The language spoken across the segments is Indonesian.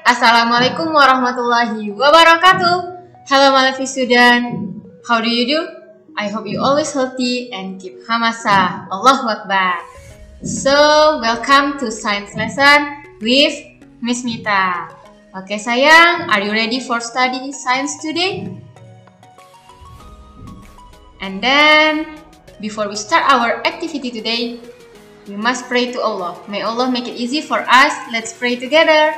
Assalamualaikum warahmatullahi wabarakatuh. Hello my lovely student, how do you do? I hope you always healthy and keep hamasa. Allahu Akbar. So, welcome to science lesson with Miss Mita. Oke sayang, are you ready for study science today? And then, before we start our activity today, we must pray to Allah. May Allah make it easy for us. Let's pray together.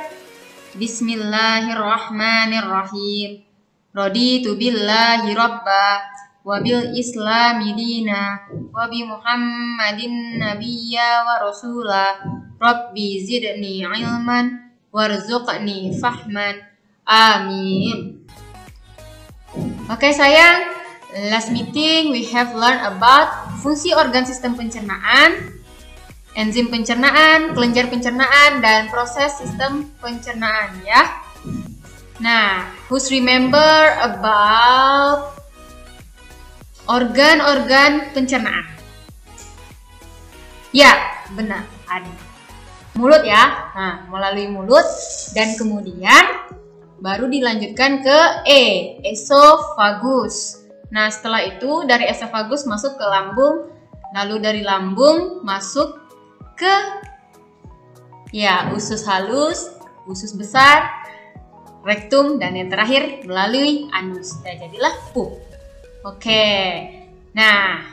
Bismillahirrahmanirrahim. Raditu billahi rabba wa bil islami dina wa bi Muhammadin nabiyya wa rasula. Rabbi zidni ilman warzuqni fahman. Amin. Oke sayang, last meeting we have learned about fungsi organ sistem pencernaan, enzim pencernaan, kelenjar pencernaan, dan proses sistem pencernaan ya. Nah, who's remember about organ-organ pencernaan? Ya, benar, ada mulut ya. Nah, melalui mulut dan kemudian baru dilanjutkan ke esofagus. Nah, setelah itu dari esofagus masuk ke lambung, lalu dari lambung masuk ke usus halus, usus besar, rektum, dan yang terakhir melalui anus. Nah, jadilah pup. Oke. Nah,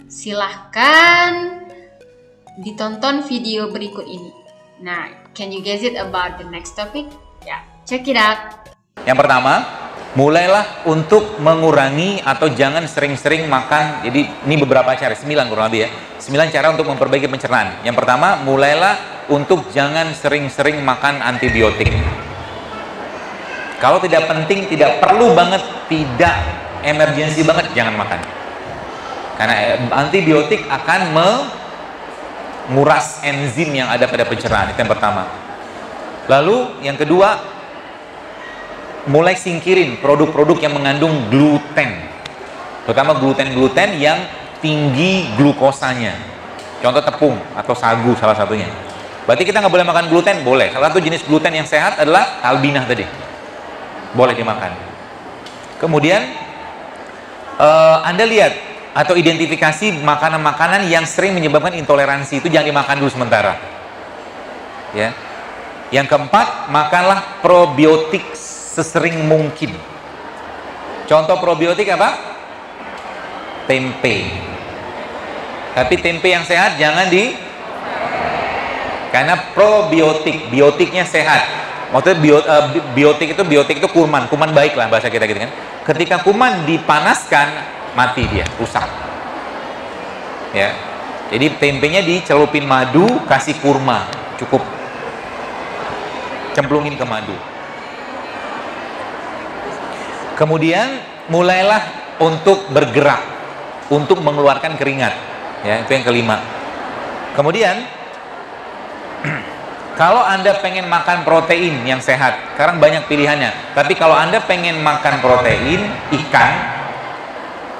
silahkan ditonton video berikut ini. Nah, can you guess it about the next topic? Ya, check it out. Yang pertama, mulailah untuk mengurangi atau jangan sering-sering makan. Jadi ini beberapa cara, 9 kurang lebih ya. 9 cara untuk memperbaiki pencernaan. Yang pertama, mulailah untuk jangan sering-sering makan antibiotik. Kalau tidak penting, tidak perlu banget, tidak emergensi banget, jangan makan. Karena antibiotik akan menguras enzim yang ada pada pencernaan. Itu yang pertama. Lalu yang kedua, mulai singkirin produk-produk yang mengandung gluten, terutama gluten-gluten yang tinggi glukosanya. Contoh tepung atau sagu salah satunya. Berarti kita nggak boleh makan gluten? Boleh. Salah satu jenis gluten yang sehat adalah albinah tadi. Boleh dimakan. Kemudian Anda lihat atau identifikasi makanan-makanan yang sering menyebabkan intoleransi, itu jangan dimakan dulu sementara. Ya. Yang keempat, makanlah probiotik sesering mungkin. Contoh probiotik apa? Tempe. Tapi tempe yang sehat jangan karena probiotik, biotiknya sehat. Maksudnya biotik itu kuman baik lah bahasa kita gitu kan. Ketika kuman dipanaskan, mati dia, rusak. Ya. Jadi tempenya dicelupin madu, kasih kurma, cukup. Cemplungin ke madu. Kemudian mulailah untuk bergerak, untuk mengeluarkan keringat. Ya, itu yang kelima. Kemudian kalau Anda pengen makan protein yang sehat, sekarang banyak pilihannya. Tapi kalau Anda pengen makan protein ikan,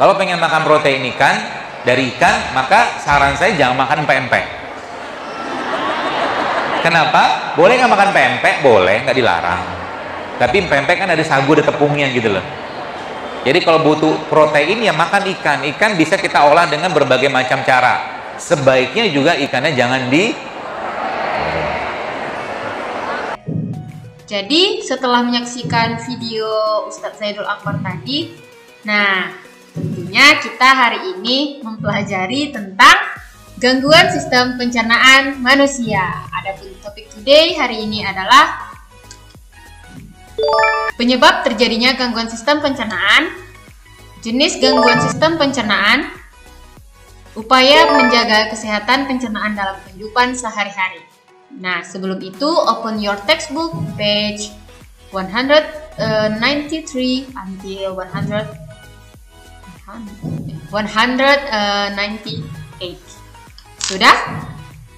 kalau pengen makan protein ikan dari ikan, maka saran saya jangan makan pempek. Kenapa? Boleh nggak makan pempek? Boleh, nggak dilarang. Tapi pempek kan ada sagu, ada tepungnya gitu loh. Jadi kalau butuh protein ya makan ikan. Ikan bisa kita olah dengan berbagai macam cara. Sebaiknya juga ikannya jangan Jadi setelah menyaksikan video Ustadz Zaidul Akbar tadi, nah tentunya kita hari ini mempelajari tentang gangguan sistem pencernaan manusia. Adapun topik today hari ini adalah penyebab terjadinya gangguan sistem pencernaan, jenis gangguan sistem pencernaan, upaya menjaga kesehatan pencernaan dalam kehidupan sehari-hari. Nah, sebelum itu open your textbook page 193 until 198. Sudah?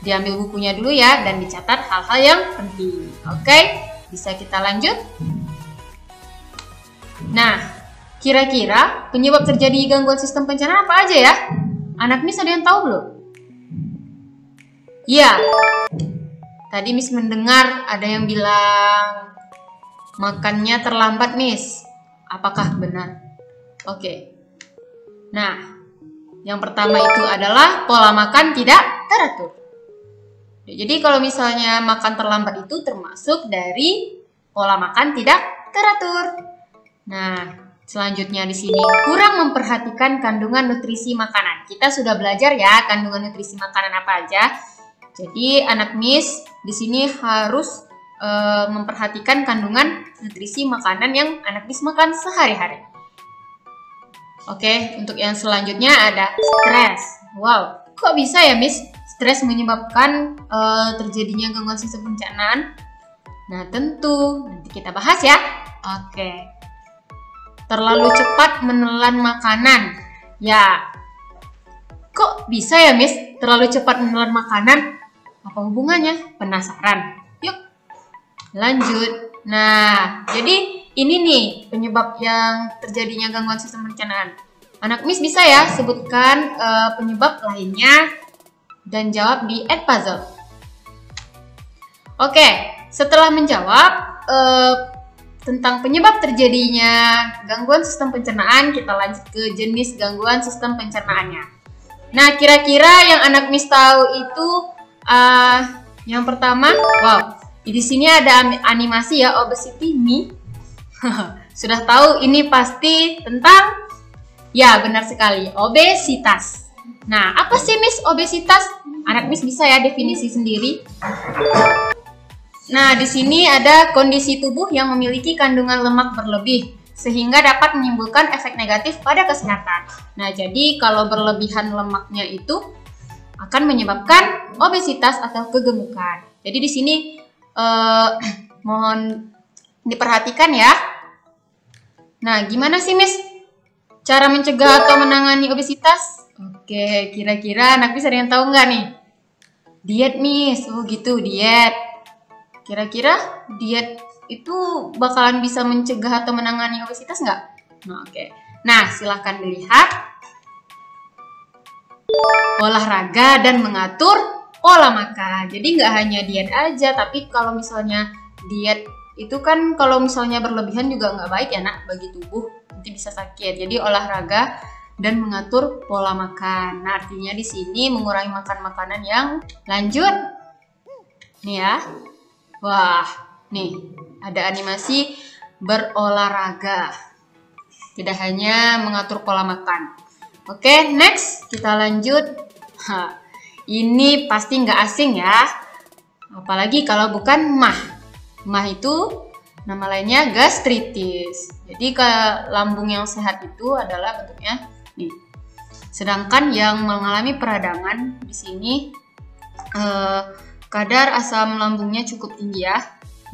Diambil bukunya dulu ya dan dicatat hal-hal yang penting. Oke? Bisa kita lanjut? Nah, kira-kira penyebab terjadi gangguan sistem pencernaan apa aja ya? Anak Miss ada yang tahu belum? Ya, Tadi Miss mendengar ada yang bilang makannya terlambat, Miss. Apakah benar? Oke. Nah, yang pertama itu adalah pola makan tidak teratur. Jadi kalau misalnya makan terlambat itu termasuk dari pola makan tidak teratur. Nah, selanjutnya di sini kurang memperhatikan kandungan nutrisi makanan. Kita sudah belajar ya kandungan nutrisi makanan apa aja. Jadi anak Miss di sini harus memperhatikan kandungan nutrisi makanan yang anak Miss makan sehari-hari. Oke, untuk yang selanjutnya ada stres. Wow, kok bisa ya Miss? Stres menyebabkan terjadinya gangguan sistem pencernaan. Nah, tentu nanti kita bahas ya. Oke. Terlalu cepat menelan makanan. Ya. Kok bisa ya, Miss? Terlalu cepat menelan makanan? Apa hubungannya? Penasaran? Yuk. Lanjut. Nah, jadi ini nih penyebab yang terjadinya gangguan sistem pencernaan. Anak Miss bisa ya sebutkan penyebab lainnya dan jawab di @puzzle. Oke, setelah menjawab tentang penyebab terjadinya gangguan sistem pencernaan, kita lanjut ke jenis gangguan sistem pencernaannya. Nah, kira-kira yang anak Miss tahu itu yang pertama, wow, di sini ada animasi ya, obesity me. Sudah tahu ini pasti tentang, ya benar sekali, obesitas. Nah, apa sih Miss obesitas? Anak Miss bisa ya definisi sendiri. Nah, di sini ada kondisi tubuh yang memiliki kandungan lemak berlebih sehingga dapat menimbulkan efek negatif pada kesehatan. Nah, jadi kalau berlebihan lemaknya itu akan menyebabkan obesitas atau kegemukan. Jadi di sini mohon diperhatikan ya. Nah, gimana sih Miss cara mencegah atau menangani obesitas? Oke, kira-kira anak Miss ada yang tahu nggak nih? Diet Miss, oh gitu, diet. Kira-kira diet itu bakalan bisa mencegah atau menangani obesitas nggak? Nah, oke. Nah, silahkan dilihat. Olahraga dan mengatur pola makan. Jadi nggak hanya diet aja, tapi kalau misalnya diet itu kan kalau misalnya berlebihan juga nggak baik ya nak bagi tubuh, nanti bisa sakit. Jadi olahraga dan mengatur pola makan. Nah, artinya di sini mengurangi makan makanan yang lanjut. Nih ya. Wah, nih ada animasi berolahraga. Tidak hanya mengatur pola makan. Oke, next kita lanjut. Ini pasti nggak asing ya. Apalagi kalau bukan MAH. MAH itu nama lainnya gastritis. Jadi lambung yang sehat itu adalah bentuknya nih. Sedangkan yang mengalami peradangan di sini kadar asam lambungnya cukup tinggi ya.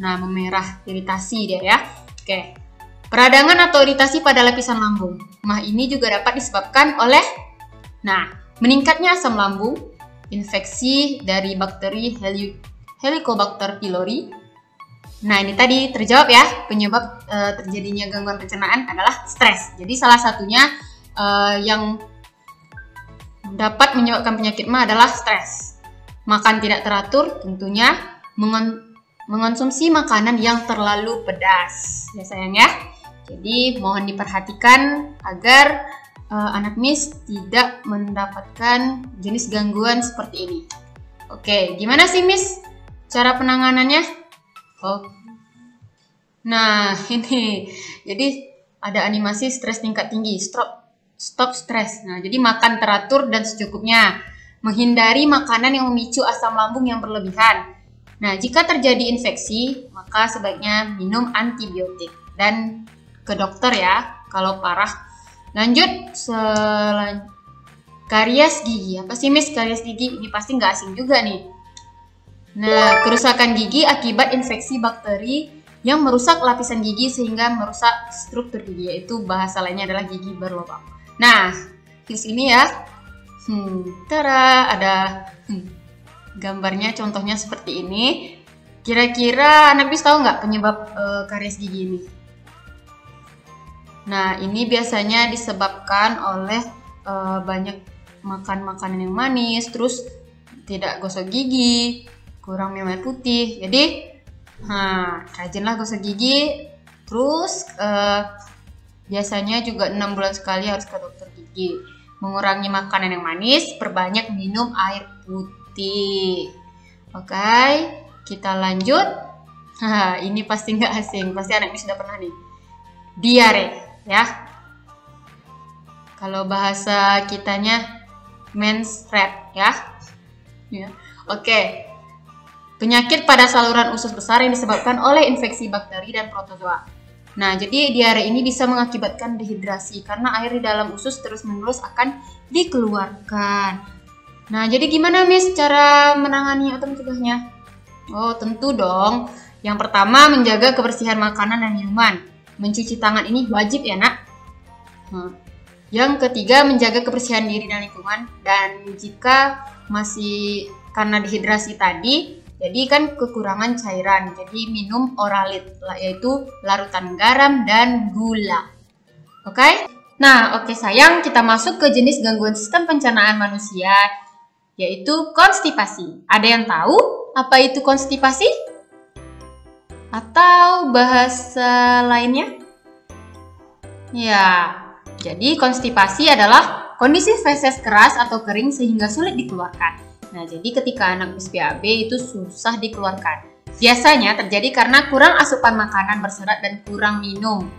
Nah, memerah, iritasi dia ya. Oke. Peradangan atau iritasi pada lapisan lambung. MAH ini juga dapat disebabkan oleh meningkatnya asam lambung, infeksi dari bakteri Helicobacter pylori. Nah, ini tadi terjawab ya, penyebab terjadinya gangguan pencernaan adalah stres. Jadi salah satunya yang dapat menyebabkan penyakit MAH adalah stres. Makan tidak teratur, tentunya mengonsumsi makanan yang terlalu pedas. Ya sayang ya. Jadi mohon diperhatikan agar anak Miss tidak mendapatkan jenis gangguan seperti ini. Oke, gimana sih Miss cara penanganannya? Oh. Nah, ini. Jadi ada animasi stres tingkat tinggi, stop stres. Nah, jadi makan teratur dan secukupnya. Menghindari makanan yang memicu asam lambung yang berlebihan. Nah, jika terjadi infeksi, maka sebaiknya minum antibiotik dan ke dokter ya kalau parah. Lanjut, karies gigi. Apa sih Miss karies gigi? Ini pasti nggak asing juga nih. Nah, kerusakan gigi akibat infeksi bakteri yang merusak lapisan gigi sehingga merusak struktur gigi, yaitu bahasa lainnya adalah gigi berlubang. Nah, di sini ya, ada gambarnya, contohnya seperti ini. Kira-kira anak Miss tahu nggak penyebab karies gigi ini? Nah, ini biasanya disebabkan oleh banyak makan makanan yang manis, terus tidak gosok gigi, kurang minum air putih. Jadi rajinlah gosok gigi. Terus biasanya juga 6 bulan sekali harus ke dokter gigi. Mengurangi makanan yang manis, perbanyak minum air putih. Oke, kita lanjut. Ini pasti nggak asing, pasti anak ini sudah pernah nih. Diare, ya. Kalau bahasa kitanya menstruat, ya. Oke. Penyakit pada saluran usus besar yang disebabkan oleh infeksi bakteri dan protozoa. Nah, jadi diare ini bisa mengakibatkan dehidrasi karena air di dalam usus terus-menerus akan dikeluarkan. Nah, jadi gimana Miss cara menangani atau mencegahnya? Oh, tentu dong. Yang pertama, menjaga kebersihan makanan dan minuman. Mencuci tangan ini wajib ya, Nak. Yang ketiga, menjaga kebersihan diri dan lingkungan. Dan jika masih karena dehidrasi tadi, jadi kan kekurangan cairan, jadi minum Oralit, yaitu larutan garam dan gula. Oke? Nah, oke sayang, kita masuk ke jenis gangguan sistem pencernaan manusia, yaitu konstipasi. Ada yang tahu apa itu konstipasi? Atau bahasa lainnya? Ya, jadi konstipasi adalah kondisi feses keras atau kering sehingga sulit dikeluarkan. Nah, jadi ketika anak BAB itu susah dikeluarkan. Biasanya terjadi karena kurang asupan makanan berserat dan kurang minum.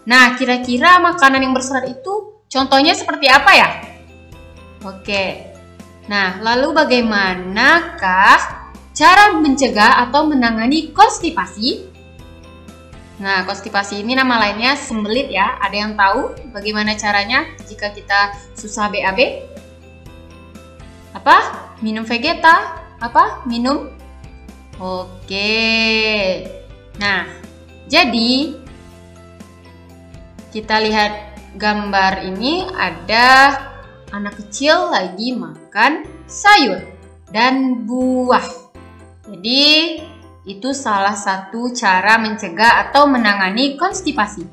Nah, kira-kira makanan yang berserat itu contohnya seperti apa ya? Oke. Nah, lalu bagaimanakah cara mencegah atau menangani konstipasi? Nah, konstipasi ini nama lainnya sembelit ya. Ada yang tahu bagaimana caranya jika kita susah BAB? Apa? Minum Vegeta? Apa? Minum? Oke. Nah, jadi kita lihat gambar ini ada anak kecil lagi makan sayur dan buah. Jadi, itu salah satu cara mencegah atau menangani konstipasi.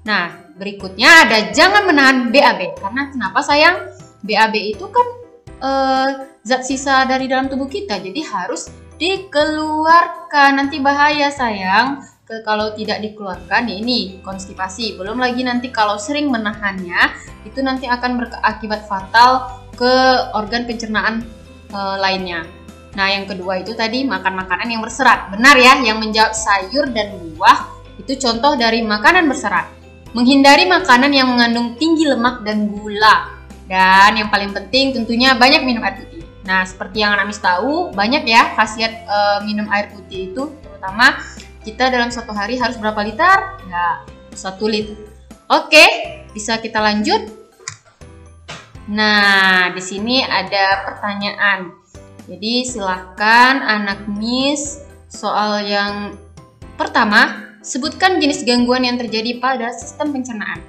Nah, berikutnya ada jangan menahan BAB. Karena kenapa sayang? BAB itu kan zat sisa dari dalam tubuh kita, jadi harus dikeluarkan. Nanti bahaya sayang kalau tidak dikeluarkan, ya ini konstipasi. Belum lagi nanti kalau sering menahannya, itu nanti akan berakibat fatal ke organ pencernaan lainnya. Nah, yang kedua itu tadi makan makanan yang berserat. Benar ya, yang menjawab sayur dan buah itu contoh dari makanan berserat. Menghindari makanan yang mengandung tinggi lemak dan gula. Dan yang paling penting tentunya banyak minum air putih. Nah, seperti yang Anak Miss tahu, banyak ya khasiat minum air putih itu. Terutama kita dalam satu hari harus berapa liter? Ya, 1 liter. Oke, bisa kita lanjut. Nah, di sini ada pertanyaan. Jadi silahkan Anak Miss soal yang pertama, sebutkan jenis gangguan yang terjadi pada sistem pencernaan.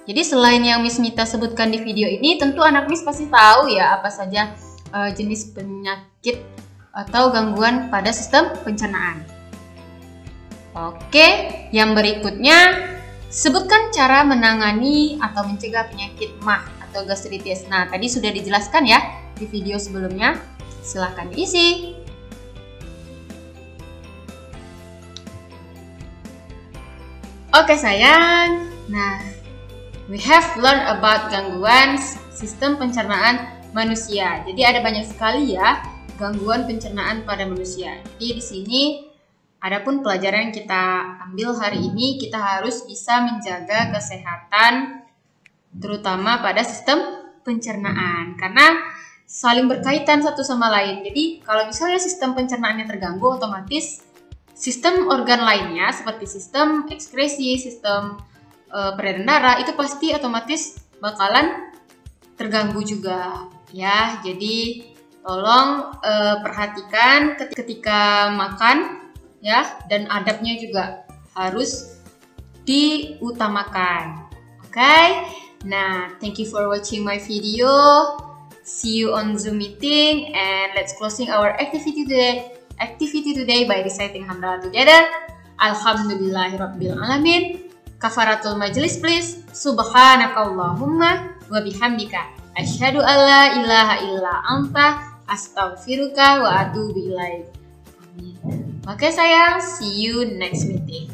Jadi selain yang Miss Mita sebutkan di video ini, tentu Anak Miss pasti tahu ya apa saja jenis penyakit atau gangguan pada sistem pencernaan. Oke, yang berikutnya sebutkan cara menangani atau mencegah penyakit MAH atau gastritis. Nah, tadi sudah dijelaskan ya di video sebelumnya. Silahkan diisi. Oke sayang, nah we have learned about gangguan sistem pencernaan manusia. Jadi ada banyak sekali ya gangguan pencernaan pada manusia. Jadi di sini adapun pelajaran yang kita ambil hari ini, kita harus bisa menjaga kesehatan terutama pada sistem pencernaan karena saling berkaitan satu sama lain. Jadi kalau misalnya sistem pencernaannya terganggu, otomatis sistem organ lainnya seperti sistem ekskresi, sistem peredaran darah itu pasti otomatis bakalan terganggu juga ya. Jadi tolong perhatikan ketika makan ya, dan adabnya juga harus diutamakan. Oke? Nah, thank you for watching my video. See you on Zoom meeting and let's closing our activity today by reciting hamdalah together. Alhamdulillahirabbil alamin. Kafaratul majlis please. Subhanakallahumma wa bihamdika asyhadu alla ilaha illa anta astaghfiruka wa atubu ilaik. Amin. Oke sayang, see you next meeting.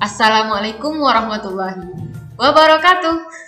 Assalamualaikum warahmatullahi wabarakatuh.